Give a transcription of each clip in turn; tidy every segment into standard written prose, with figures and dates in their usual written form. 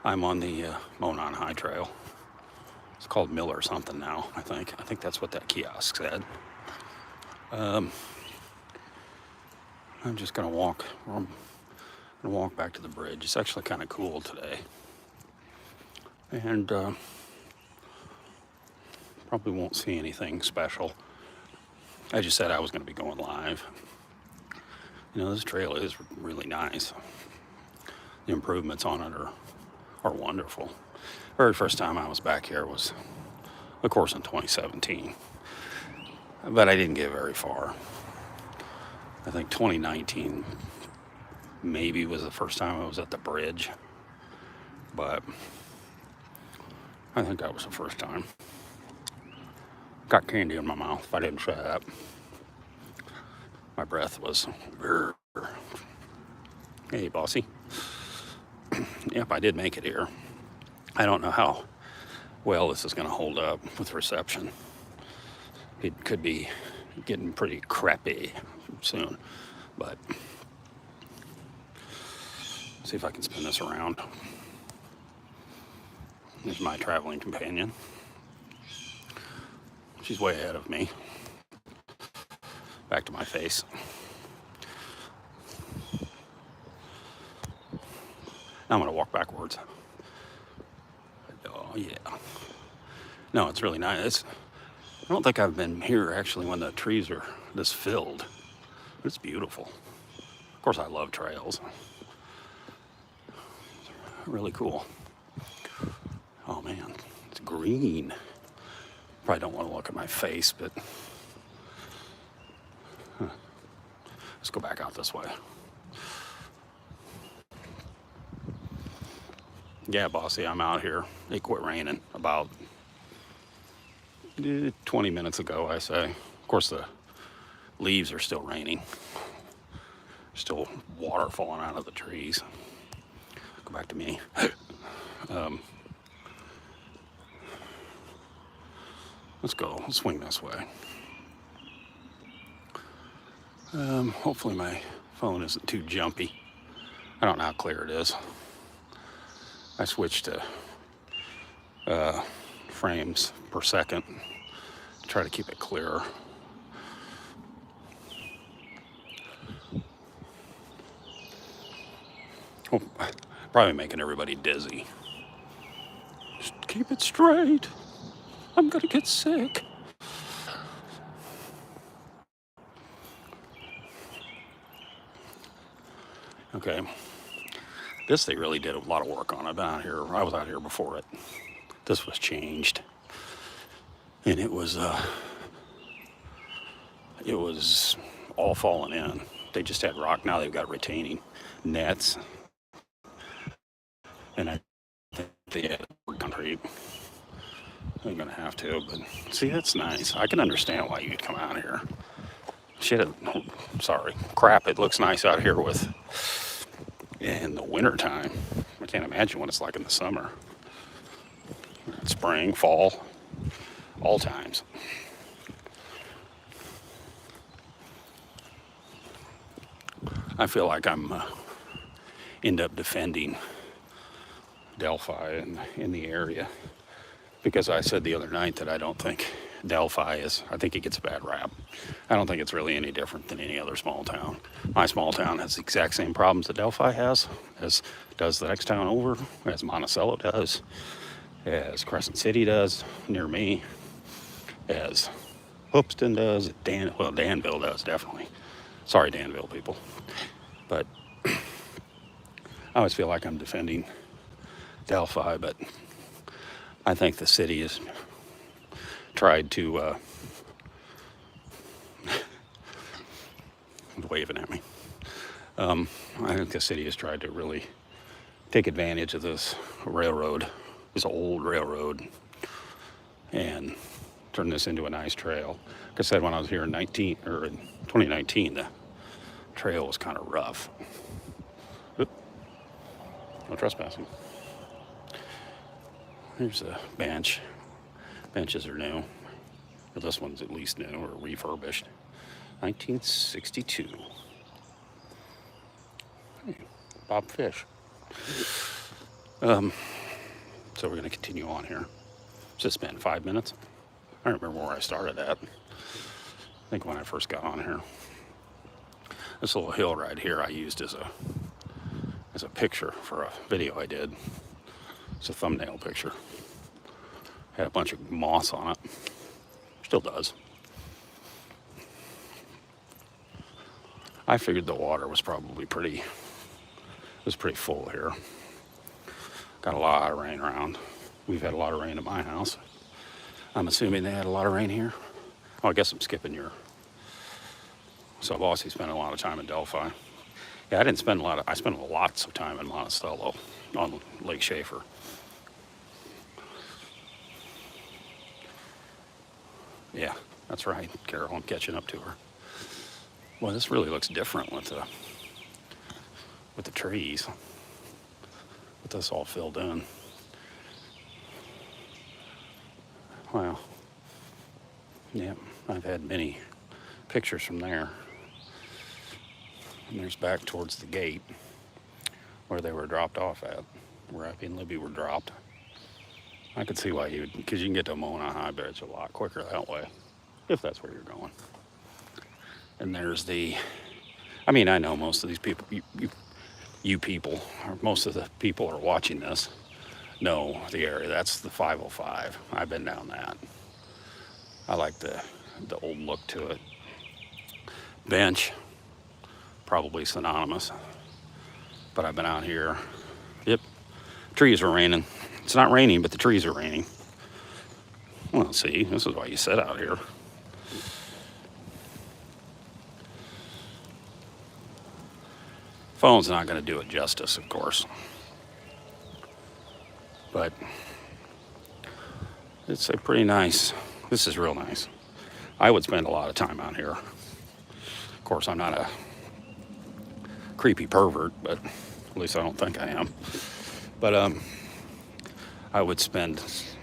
I'm on the Monon High Trail. It's called Miller something now, I think. I think that's what that kiosk said. I'm just gonna walk. I'm gonna walk back to the bridge. It's actually kind of cool today, and probably won't see anything special. I just said I was gonna be going live. You know, this trail is really nice. The improvements on it are wonderful. Very first time I was back here was, of course, in 2017, but I didn't get very far. I think 2019 maybe was the first time I was at the bridge, but I think that was the first time. Got candy in my mouth if I didn't shut up. My breath was, hey, bossy. Yep, I did make it here. I don't know how well this is going to hold up with reception. It could be getting pretty crappy soon, but see if I can spin this around. There's my traveling companion. She's way ahead of me. Back to my face. Now I'm going to walk backwards. Oh, yeah. No, it's really nice. I don't think I've been here actually when the trees are this filled. It's beautiful. Of course, I love trails. Really cool. Oh man, it's green. Probably don't want to look at my face, but let's go back out this way. Yeah, bossy, I'm out here. It quit raining about 20 minutes ago, I say. Of course, the leaves are still raining. Still water falling out of the trees. Go back to me. Let's go. Let's swing this way. Hopefully my phone isn't too jumpy. I don't know how clear it is. I switched to frames per second to try to keep it clearer. Oh, probably making everybody dizzy. Just keep it straight. I'm gonna get sick. Okay. This they really did a lot of work on. I've been out here. I was out here before it. This was changed, and it was all falling in. They just had rock. Now they've got retaining nets, and I think they had concrete. I'm gonna have to, but see, that's nice. I can understand why you'd come out here. Shit, sorry, crap. It looks nice out here with in the winter time. I can't imagine what it's like in the summer. Spring, fall, all times. I feel like I'm end up defending Delphi in the area, because I said the other night that I don't think Delphi is, I think it gets a bad rap. I don't think it's really any different than any other small town. My small town has the exact same problems that Delphi has, as does the next town over, as Monticello does, as Crescent City does near me, as Hoopston does, Danville does, definitely. Sorry, Danville people. But I always feel like I'm defending Delphi, but I think the city has tried to waving at me. I think the city has tried to really take advantage of this railroad, this old railroad, and turn this into a nice trail. Like I said, when I was here in 2019, the trail was kind of rough. Oop. No trespassing. Here's a bench. Benches are new. Or this one's at least new or refurbished. 1962. Hey, Bob Fish. So we're going to continue on here. Just spent 5 minutes. I don't remember where I started at. I think when I first got on here. This little hill right here I used as a picture for a video I did. It's a thumbnail picture. Had a bunch of moss on it. Still does. I figured the water was probably pretty full here. Got a lot of rain around. We've had a lot of rain at my house. I'm assuming they had a lot of rain here. Oh, I guess I'm skipping your. So Bossy spent a lot of time in Delphi. Yeah, I didn't spend a lot of. I spent lots of time in Monticello on Lake Schaefer. Yeah, that's right, Carol. I'm catching up to her. Well, this really looks different with the trees. With this all filled in. Wow. Yeah, I've had many pictures from there. And there's back towards the gate where they were dropped off at, where Abby and Libby were dropped. I could see why because you can get to Monon High Bridge a lot quicker that way, if that's where you're going. And there's I know most of these people, you people, or most of the people who are watching this, know the area. That's the 505. I've been down that. I like the old look to it. Bench, probably synonymous. But I've been out here. Yep, trees are raining. It's not raining, but the trees are raining. Well, see, this is why you sit out here. Phone's not going to do it justice, of course. But it's a pretty nice, this is real nice. I would spend a lot of time out here. Of course, I'm not a creepy pervert, but at least I don't think I am. But I would spend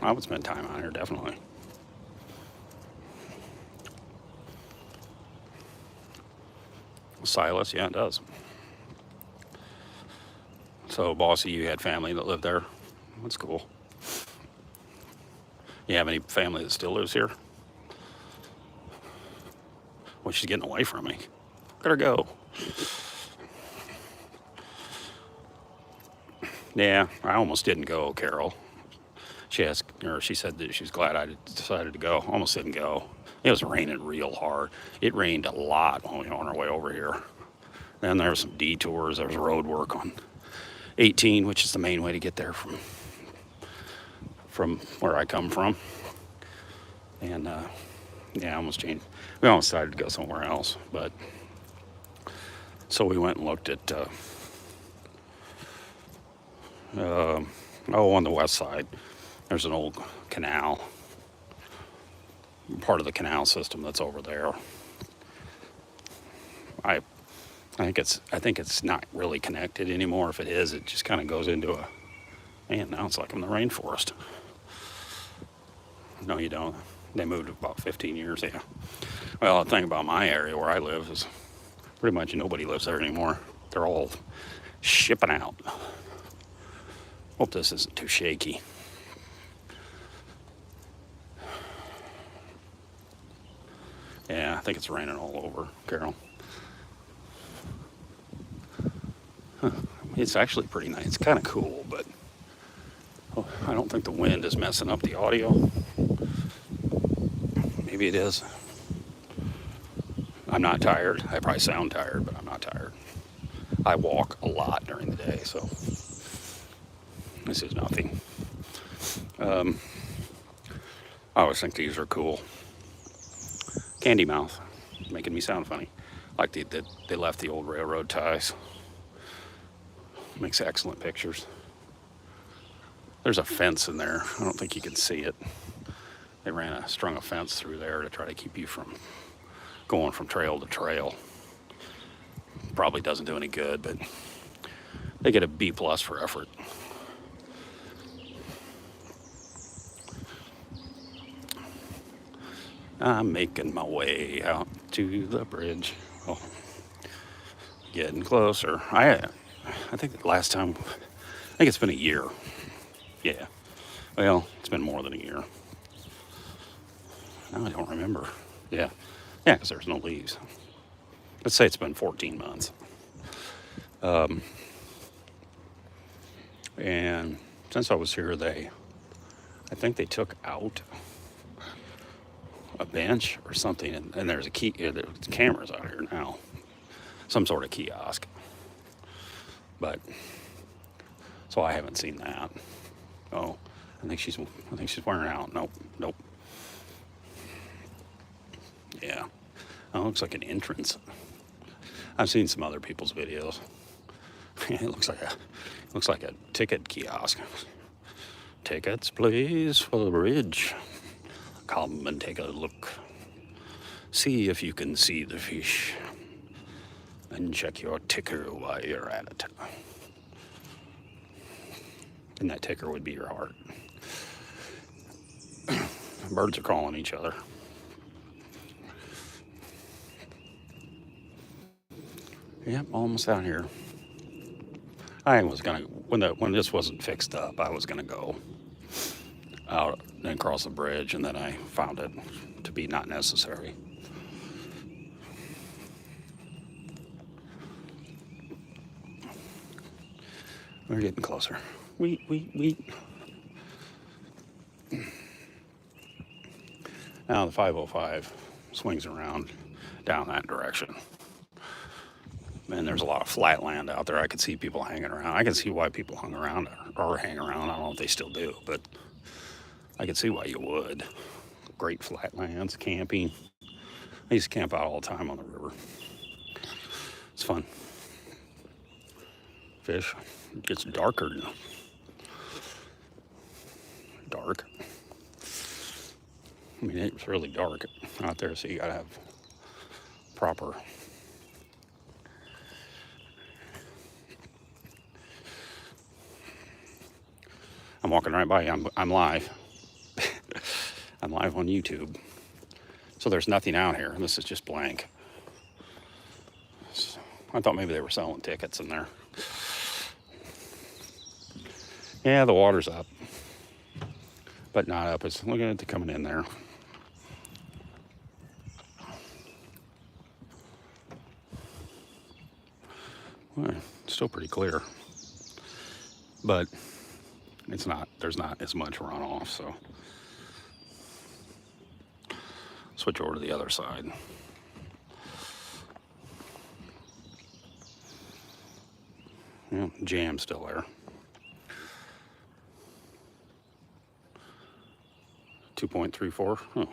time out here, definitely. Silas, yeah, it does. So, Bossy, you had family that lived there? That's cool. You have any family that still lives here? Well, she's getting away from me. Let her go. Yeah, I almost didn't go, Carol. She said that she was glad I decided to go. Almost didn't go. It was raining real hard. It rained a lot when we were on our way over here. Then there were some detours. There was road work on 18, which is the main way to get there from where I come from. And yeah, I almost changed. We almost decided to go somewhere else, but so we went and looked at on the west side. There's an old canal, part of the canal system that's over there. I think it's not really connected anymore. If it is, it just kind of goes into man, now it's like I'm in the rainforest. No, you don't. They moved about 15 years, yeah. Well, the thing about my area where I live is pretty much nobody lives there anymore. They're all shipping out. Hope this isn't too shaky. Yeah, I think it's raining all over, Carol. Huh. It's actually pretty nice. It's kind of cool, but I don't think the wind is messing up the audio. Maybe it is. I'm not tired. I probably sound tired, but I'm not tired. I walk a lot during the day, so this is nothing. I always think these are cool. Candy mouth, making me sound funny. Like they left the old railroad ties. Makes excellent pictures. There's a fence in there. I don't think you can see it. They strung a fence through there to try to keep you from going from trail to trail. Probably doesn't do any good, but they get a B+ for effort. I'm making my way out to the bridge. Oh, getting closer. I think the last time, I think it's been a year. Yeah, Well, it's been more than a year. Now I don't remember. Yeah. Yeah, because there's no leaves. Let's say it's been 14 months. And since I was here, I think they took out a bench or something, and there's there's cameras out here now, some sort of kiosk. But so I haven't seen that. Oh, I think she's wearing out. Nope, nope. Yeah, oh, it looks like an entrance. I've seen some other people's videos. It looks like a ticket kiosk. Tickets, please, for the bridge. Come and take a look. See if you can see the fish. And check your ticker while you're at it. And that ticker would be your heart. Birds are calling each other. Yep, almost out here. I was gonna when this wasn't fixed up, I was gonna go out and cross the bridge, and then I found it to be not necessary. We're getting closer. We. Now the 505 swings around down that direction. And there's a lot of flat land out there. I could see people hanging around. I can see why people hung around or hang around. I don't know if they still do, but I could see why you would. Great flat lands, camping. I used to camp out all the time on the river. It's fun. Fish. It gets darker now. Dark. I mean, it's really dark out there, so you gotta have proper. I'm walking right by you. I'm live. I'm live on YouTube. So there's nothing out here. This is just blank. So I thought maybe they were selling tickets in there. Yeah, the water's up. But not up. It's looking at it coming in there. Well, it's still pretty clear. But there's not as much runoff, so switch over to the other side. Yeah, jam's still there. 2.34. Oh,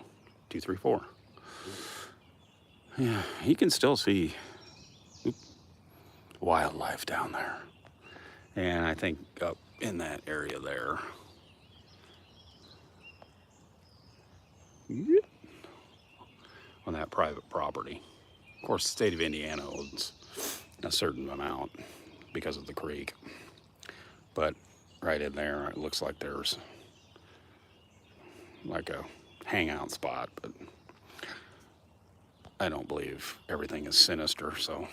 234. Yeah, you can still see wildlife down there. And I think up in that area there. On that private property. Of course, the state of Indiana owns a certain amount because of the creek. But right in there, it looks like there's like a hangout spot, but I don't believe everything is sinister, so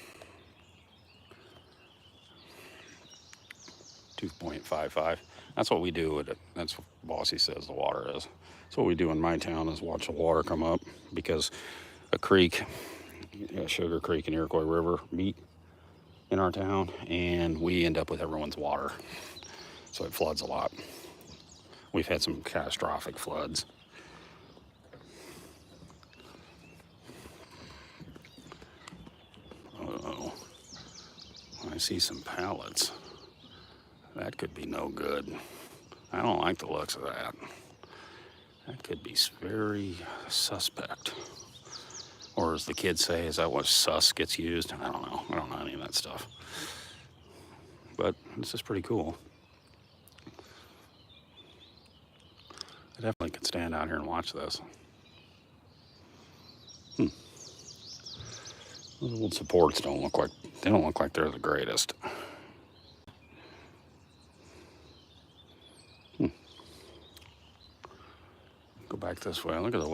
2.55. That's what we do. That's what Bossy says the water is. That's what we do in my town, is watch the water come up, because a creek, Sugar Creek and Iroquois River meet in our town, and we end up with everyone's water. So it floods a lot. We've had some catastrophic floods. Uh-oh. I see some pallets. That could be no good. I don't like the looks of that. That could be very suspect. Or as the kids say, is that what sus gets used? I don't know. I don't know any of that stuff. But this is pretty cool. I definitely could stand out here and watch this. Those old supports don't look like they're the greatest. Go back this way. Look at the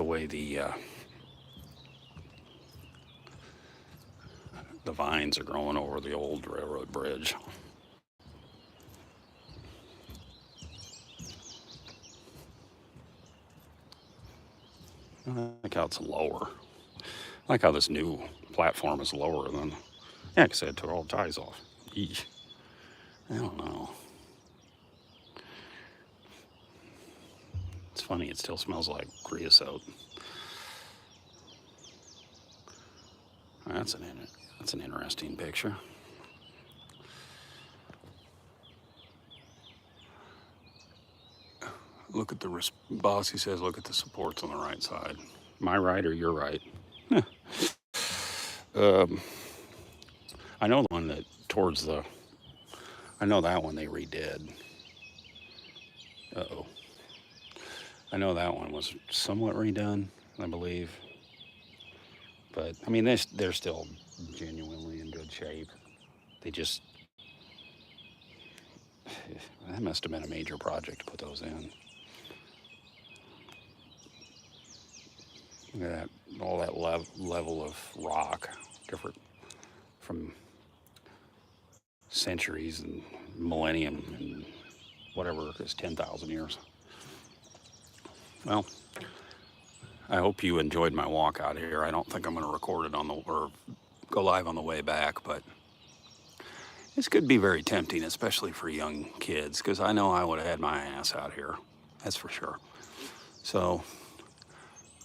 way the vines are growing over the old railroad bridge. I like how it's lower. I like how this new platform is lower than, yeah, because I took all the ties off. Eesh. I don't know. It's funny, it still smells like creosote. That's an interesting picture. Look at the Bossy says, look at the supports on the right side. My right or your right? um, I know the one that towards the. I know that one they redid. Uh-oh. I know that one was somewhat redone, I believe. But I mean, they're still genuinely in good shape. They just that must have been a major project to put those in. Look at that, all that level of rock, different from centuries and millennium and whatever it is, 10,000 years. Well, I hope you enjoyed my walk out here. I don't think I'm going to record it or go live on the way back, but this could be very tempting, especially for young kids, because I know I would have had my ass out here. That's for sure. So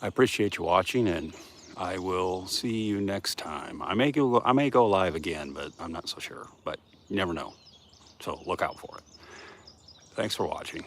I appreciate you watching, and I will see you next time. I may go live again, but I'm not so sure. But you never know. So look out for it. Thanks for watching.